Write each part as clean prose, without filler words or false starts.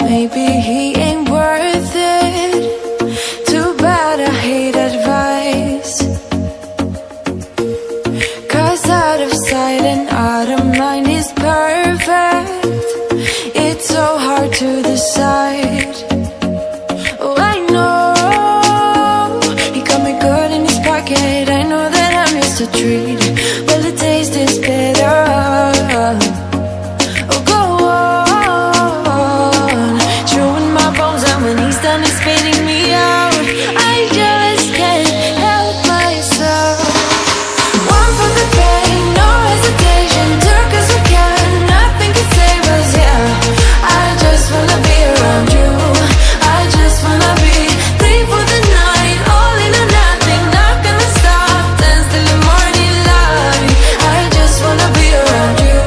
maybe he ain't worth it. Too bad I hate advice, 'cause out of sight and out of mind is perfect. It's so hard to decide. Oh, I know he got me good in his pocket. I know that I missed a treat. Well, the taste is better. Oh, go on, chewing my bones, and when he's done, he's spitting me out. I just can't help myself. One for the pain, no hesitation. Took us again, nothing can save us. Yeah, I just wanna be around you. I just wanna be free for the night, all in or nothing. Not gonna stop, dance till the morning light. I just wanna be around you.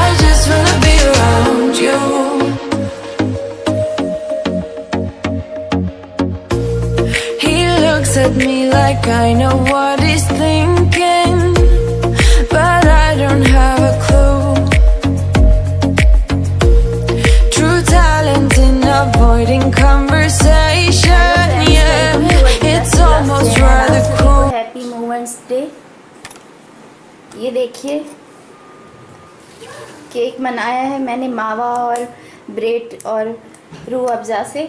I just wanna be around you. He looks at me like I know what he's thinking, but I don't have a clue. True talent in avoiding conversation. Yeah, it's almost rather cool. Happy women's day. ये देखिए cake बनाया है मैंने मावा और bread और रूह अफ़ज़ा से।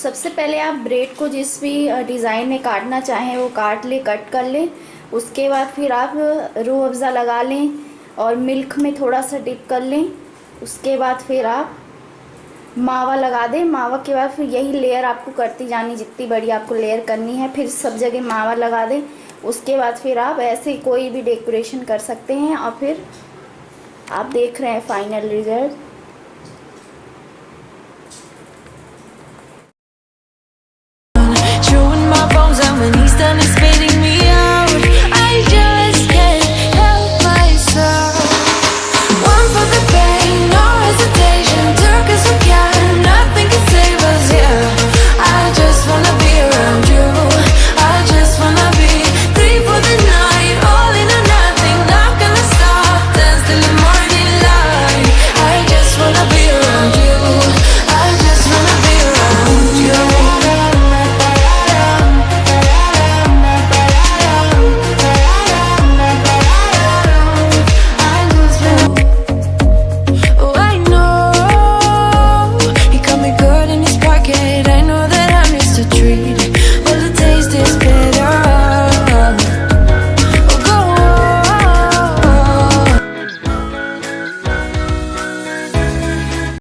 सबसे पहले आप ब्रेड को जिस भी डिज़ाइन में काटना चाहें वो काट ले, कट कर लें। उसके बाद फिर आप रूह अफ़ज़ा लगा लें और मिल्क में थोड़ा सा डिप कर लें। उसके बाद फिर आप मावा लगा दें। मावा के बाद फिर यही लेयर आपको करती जानी, जितनी बड़ी आपको लेयर करनी है। फिर सब जगह मावा लगा दें। उसके बाद फिर आप ऐसे कोई भी डेकोरेशन कर सकते हैं और फिर आप देख रहे हैं फाइनल रिजल्ट।